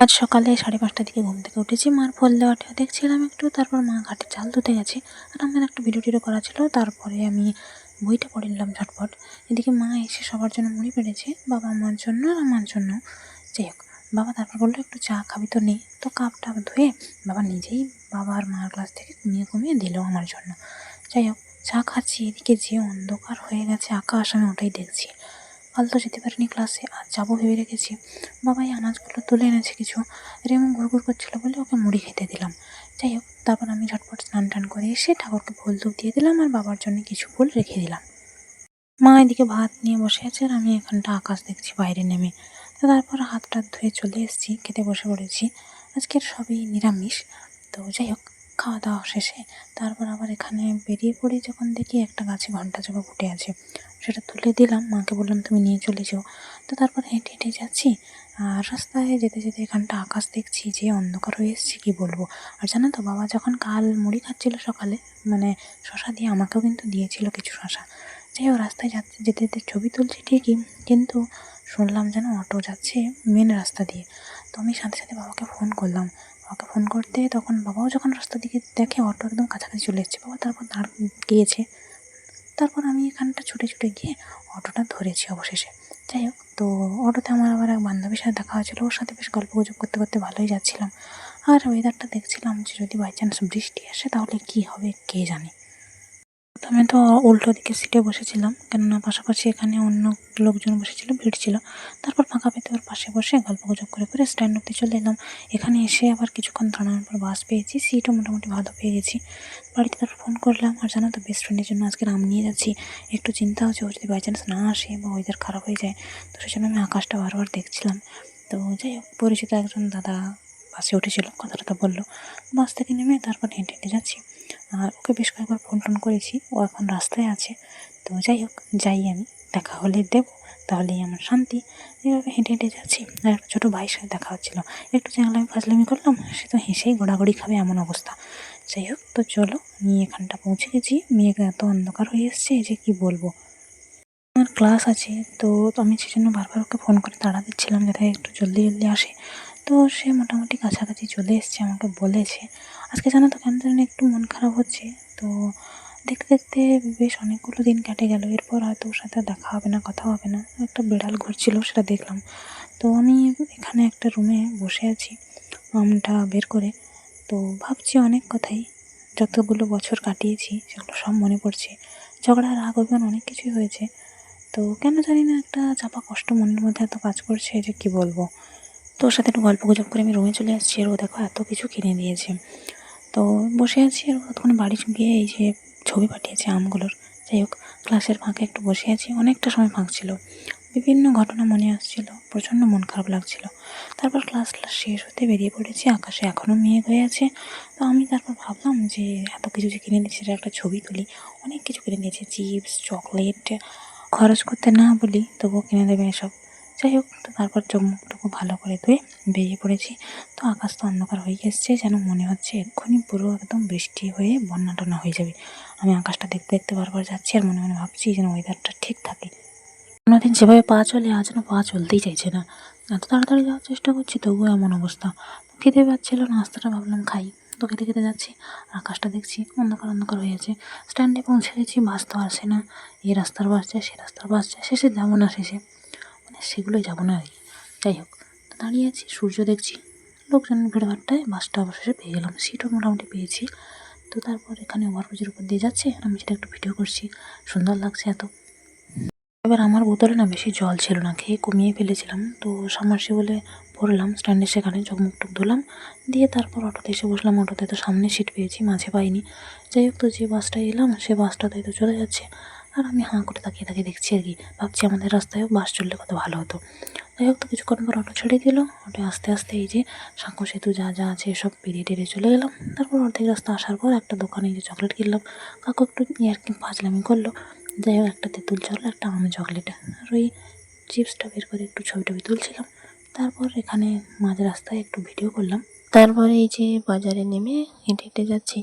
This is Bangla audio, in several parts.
আজ সকালে 5:30টার দিকে ঘুম থেকে উঠেছি। মার ফল দেওয়াটা দেখছিলাম একটু, তারপর মা ঘাটে চাল ধুতে গেছে আর আমার একটা ভিডিও টিডিও করা ছিল। তারপরে আমি বইটা পড়ে নিলাম ঝটপট। এদিকে মা এসে সবার জন্য মুড়ি পেড়েছে, বাবা মার জন্য আর আমার জন্য। যাই হোক, বাবা তারপর বললো একটু চা খাবি তো নেই, তো কাপটা ধুয়ে বাবা নিজেই বাবা আর মার গ্লাস থেকে কমিয়ে দিল আমার জন্য। যাই হোক, চা খাচ্ছি, এদিকে যে অন্ধকার হয়ে গেছে আকাশ, আমি ওটাই দেখছি। কাল তো যেতে পারিনি ক্লাসে, আজ যাবো ভেবে রেখেছি। বাবাই আনাজগুলো তুলে এনেছে কিছু, রেমু ঘুরঘুর করছিল বলে ওকে মুড়ি খেতে দিলাম। যাই হোক, তারপর আমি ঝটপট স্নান টান করে এসে ঠাকুরকে ফুল ধূপ দিয়ে দিলাম আর বাবার জন্য কিছু ফুল রেখে দিলাম। মা এদিকে ভাত নিয়ে বসে আছে আর আমি এখানটা আকাশ দেখছি বাইরে নেমে। তো তারপর হাত টাত ধুয়ে চলে এসেছি, খেতে বসে পড়েছি। আজকের সবই নিরামিষ। তো যাই হোক, খাওয়া দাওয়া শেষে তারপর আবার এখানে বেরিয়ে পড়ে যখন দেখি একটা গাছে ঘন্টা চাপা ফুটে আছে, সেটা তুলে দিলাম, মাকে বললাম তুমি নিয়ে চলে যাও। তো তারপর হেঁটে হেঁটে যাচ্ছি আর রাস্তায় যেতে যেতে এখানটা আকাশ দেখছি, যে অন্ধকার হয়ে এসেছি কী বলবো। আর জানো তো, বাবা যখন কাল মুড়ি খাচ্ছিল সকালে, মানে শশা দিয়ে, আমাকেও কিন্তু দিয়েছিল কিছু শশা। যাই হোক, রাস্তায় যেতে যেতে ছবি তুলছি ঠিকই, কিন্তু শুনলাম যেন অটো যাচ্ছে মেন রাস্তা দিয়ে। তো আমি সাথে সাথে বাবাকে ফোন করলাম। বাবাকে ফোন করতে তখন বাবাও যখন রাস্তার দিকে দেখে অটো একদম কাছাকাছি চলে এসেছে, বাবা তারপর দাঁড় গিয়েছে। তারপর আমি এখানটা ছুটে ছুটে গিয়ে অটোটা ধরেছি অবশেষে। যাই হোক, তো অটোতে আমার আবার এক বান্ধবীর সাথে দেখা হয়েছিল, ওর সাথে বেশ গল্প গুজব করতে করতে ভালোই যাচ্ছিলাম। আর ওয়েদারটা দেখছিলাম যে যদি বাই চান্স বৃষ্টি আসে তাহলে কী হবে কে জানে। প্রথমে তো উল্টো দিকে সিটে বসেছিলাম, কেননা পাশাপাশি এখানে অন্য লোকজন বসেছিল, ভিড় ছিল। তারপর ফাঁকা পেতে ওর পাশে বসে গল্প গুজব করে করে স্ট্যান্ড অব্দি চলে এলাম। এখানে এসে আবার কিছুক্ষণ দাঁড়ানোর পর বাস পেয়েছি, সিটও মোটামুটি ভালো পেয়ে গেছি। বাড়িতে তারপর ফোন করলাম, আর জানো তো, বেস্ট ফ্রেন্ডের জন্য আজকে আম নিয়ে যাচ্ছি। একটু চিন্তা হচ্ছে ও যদি বাই চান্স না আসে বা ওয়েদার খারাপ হয়ে যায়, তো সেই জন্য আমি আকাশটা বারবার দেখছিলাম। তো যাই হোক, পরিচিত একজন দাদা বাসে উঠেছিল, কথাটা বললো। বাস থেকে নেমে তারপর হেঁটে হেঁটে যাচ্ছি। আর ওকে বেশ কয়েকবার ফোন টোন করেছি, ও এখন রাস্তায় আছে। তো যাই হোক, যাই আমি, দেখা হলে দেবো, তাহলেই আমার শান্তি। এইভাবে হেঁটে হেঁটে যাচ্ছি আর একটা ছোটো ভাইয়ের সাথে দেখা হচ্ছিলো। একটু চ্যাংলামি ফাজলামি করলাম, সে তো হেসেই গোড়াগড়ি খাবে এমন অবস্থা। যাই হোক, তো চলো, আমি এখানটা পৌঁছে গেছি। মেঘ এত অন্ধকার হয়ে এসছে যে কি বলবো। আমার ক্লাস আছে, তো আমি সেজন্য বারবার ওকে ফোন করে তাড়া দিচ্ছিলাম যাতে একটু জলদি জলদি আসে। তো সে মোটামুটি কাছাকাছি চলে এসছে, আমাকে বলেছে। আজকে জানো তো কেন জানি একটু মন খারাপ হচ্ছে। তো দেখতে দেখতে বেশ অনেকগুলো দিন কেটে গেল, এরপর হয়তো ওর সাথে দেখা হবে না, কথা হবে না। একটা বিড়াল ঘুরছিল, সেটা দেখলাম। তো আমি এখানে একটা রুমে বসে আছি আমটা বের করে। তো ভাবছি অনেক কথাই, যতগুলো বছর কাটিয়েছি সেগুলো সব মনে পড়ছে। ঝগড়া, রাগ, অভিমান অনেক কিছুই হয়েছে। তো কেন জানি না একটা চাপা কষ্ট মনের মধ্যে এত কাজ করছে যে কি বলবো। তো ওর সাথে একটু গল্প গুজব করে আমি রুমে চলে আসছি, আর ও দেখো এত কিছু কিনে দিয়েছে। তো বসে আছি, আর তখন বাড়ি গিয়ে এই যে ছবি পাঠিয়েছে আমগুলোর। যাই হোক, ক্লাসের ফাঁকে একটু বসে আছি, অনেকটা সময় ফাঁক ছিল। বিভিন্ন ঘটনা মনে আসছিল, প্রচণ্ড মন খারাপ লাগছিল। তারপর ক্লাস শেষ হতে বেরিয়ে পড়েছি, আকাশে এখনও মেঘ হয়ে আছে। তো আমি তারপর ভাবলাম যে এত কিছু যে কিনে দিয়েছে, সেটা একটা ছবি তুলি। অনেক কিছু কিনে দিয়েছে, চিপস, চকলেট, খরচ করতে না বলি তবুও কিনে দেবে এসব। যাই হোক, তো তারপর চোখ মুখটুকু ভালো করে ধুয়ে বেরিয়ে পড়েছি। তো আকাশ তো অন্ধকার হয়ে এসছে, যেন মনে হচ্ছে এক্ষুনি পুরো একদম বৃষ্টি হয়ে বন্যা টন্যা হয়ে যাবে। আমি আকাশটা দেখতে দেখতে বারবার যাচ্ছি আর মনে মনে ভাবছি যেন ওয়েদারটা ঠিক থাকে। অন্যদিন যেভাবে পা চলে, আজ যেন পা চলতেই চাইছে না। এত তাড়াতাড়ি যাওয়ার চেষ্টা করছি তবুও এমন অবস্থা। খেতে পাচ্ছিল, নাস্তাটা ভাবলাম খাই। তো খেতে খেতে যাচ্ছি, আকাশটা দেখছি অন্ধকার অন্ধকার হয়ে আছে। স্ট্যান্ডে পৌঁছে গেছি, বাস তো আসে না। এই রাস্তার বাস যায়, সে রাস্তার বাস যায়, শেষে যাবো না, শেষে মানে সেগুলোই যাবো না আর কি। যাই হোক, তো দাঁড়িয়ে আছি, সূর্য দেখছি, লোকজনের ভিড়ভাট্টায় বাসটা অবশেষে পেয়ে গেলাম, সিটও মোটামুটি পেয়েছি। তো তারপর এখানে ওভারব্রিজের উপর দিয়ে যাচ্ছে আর আমি সেটা একটু ভিডিও করছি, সুন্দর লাগছে এত। এবার আমার বোতলে না বেশি জল ছিল না, খেয়ে কমিয়ে ফেলেছিলাম। তো সাবমার্সিবলে ভরলাম, স্ট্যান্ডের সেখানে চোখ মুখ টুক ধুলাম, দিয়ে তারপর অটোতে এসে বসলাম। অটোতে তো সামনে সিট পেয়েছি, মাঝে পাইনি। যাই হোক, তো যে বাসটায় এলাম সে বাসটাতে তো চলে যাচ্ছে, আর আমি হাঁ করে তাকিয়ে তাকিয়ে দেখছি আর কি। ভাবছি আমাদের রাস্তায়ও বাস চললে কত ভালো হতো। যাই হোক, তো কিছুক্ষণ পর অটো ছেড়ে দিল। অটো আস্তে আস্তে এই যে সাঁকো সেতু যা যা আছে সব পেরিয়ে টেরিয়ে চলে গেলাম। তারপর অর্ধেক রাস্তা আসার পর একটা দোকানে যে চকলেট কিনলাম, কাকু একটু ইয়ার্কি ফাজলামি করলো। যাই হোক, একটা তেঁতুল জল, একটা আম চকলেট, আর ওই চিপসটা বের করে একটু ছবি টবি তুলছিলাম। তারপর এখানে মাঝ রাস্তায় একটু ভিডিও করলাম। তারপরে এই যে বাজারে নেমে হেঁটে হেঁটে যাচ্ছি,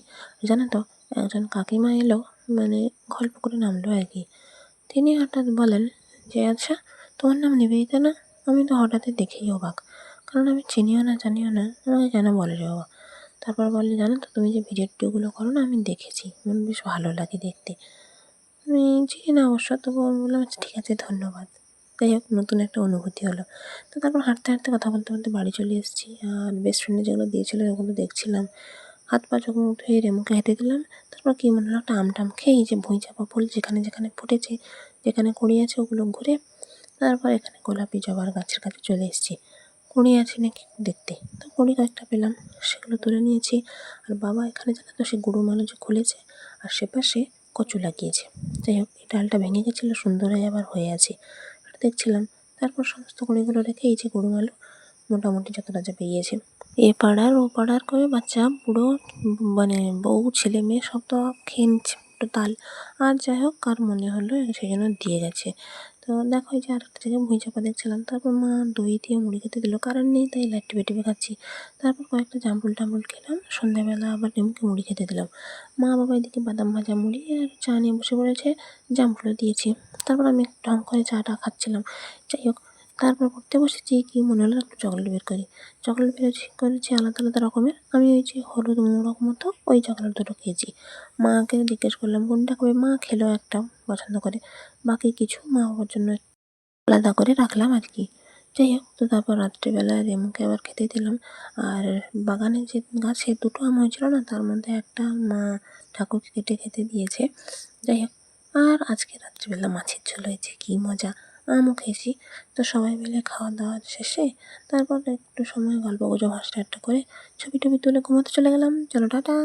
জানো তো, একজন কাকিমা এলো, মানে গল্প করে নামলো আর কি। তিনি হঠাৎ বলেন যে আচ্ছা, তোমার নাম নিবেদিতা না? আমি তো হঠাৎই দেখেই অবাক, কারণ আমি চিনিও না জানিও না, আমাকে কেন বলে রে বাবা। তারপর বললে, জানো তো তুমি যে ভিডিওগুলো করো না, আমি দেখেছি, আমার বেশ ভালো লাগে দেখতে। আমি চিনি না অবশ্য, তবুও আমি বললাম আচ্ছা ঠিক আছে, ধন্যবাদ। যাই হোক, নতুন একটা অনুভূতি হলো। তো তারপর হাঁটতে হাঁটতে কথা বলতে বলতে বাড়ি চলে এসেছি, আর বেস্ট ফ্রেন্ডে যেগুলো দিয়েছিলো ওগুলো দেখছিলাম। হাত পা যখন ধুয়ে রেমুকে হেঁটে দিলাম, তারপর কী মনে হলো, একটা আমটাম খেয়ে এই যে ভুঁই চাপা ফুল যেখানে যেখানে ফুটেছে, যেখানে কুড়ি আছে ওগুলো ঘুরে তারপর এখানে গোলাপি জবার গাছের কাছে চলে এসেছি। কুঁড়ি আছে নাকি দেখতে, তো কুঁড়ি কয়েকটা পেলাম, সেগুলো তুলে নিয়েছি। আর বাবা এখানে জানো তো সে গুঁড়ো মালা যে খুলেছে, আর সে পাশে কচু লাগিয়েছে। যাই হোক, এই ডালটা ভেঙে গেছিলো, সুন্দর হয়ে আবার হয়ে আছে, এটা দেখছিলাম। তারপর সমস্ত কুঁড়িগুলো রেখে এই যে গরু আলু মোটামুটি যতটা যা পেয়েছে, এ পাড়ার ও পাড়ার করে বাচ্চা বুড়ো মানে বউ ছেলে মেয়ে সব তো খেয়ে নিচ্ছে তাল। আর যাই হোক, কার মনে হলো সেই জন্য দিয়ে গেছে। তো দেখো এই যে আরেকটা জায়গায় ভুঁই চাপা দেখছিলাম, তারপর মা দই দিয়ে মুড়ি খেতে দিল, কারণ নেই তাই লাইট টিপে টিপে খাচ্ছি। তারপর কয়েকটা জামরুল টামরুল খেলাম, সন্ধ্যাবেলা আবার রেমুকে মুড়ি খেতে দিলাম। মা বাবা এদিকে বাদাম ভাজা মুড়ি আর চা নিয়ে বসে পড়েছে, জামরুলও দিয়েছি। তারপর আমি ঢং করে চাটা খাচ্ছিলাম। যাই হোক, তারপর পড়তে বসেছি, কি মনে হলো একটু চকলেট বের করি। চকলেট করেছি আলাদা আলাদা রকমের, আমি ওই যে হলুদ মোড়ক মতো ওই চকলেট দুটো খেয়েছি। মাকে জিজ্ঞেস করলাম কোনটা খাবে, মা খেলো একটা পছন্দ করে, বাকি কিছু মা বাবার জন্য আলাদা করে রাখলাম আর কি। যাই হোক, তো তারপর রাত্রিবেলা রেমুকে আবার খেতে দিলাম। আর বাগানে যে গাছে দুটো আম হয়েছিল না, তার মধ্যে একটা মা ঠাকুরকে কেটে খেতে দিয়েছে। যাই হোক, আর আজকে রাত্রিবেলা মাছের ঝোল হয়েছে, কী মজা, আমও খেয়েছি। তো সবাই মিলে খাওয়া দাওয়া শেষে তারপর একটু সময় গল্প গুজব হাসটা করে ছবি টবি তুলে ঘুমোতে চলে গেলাম। চলো টাটা।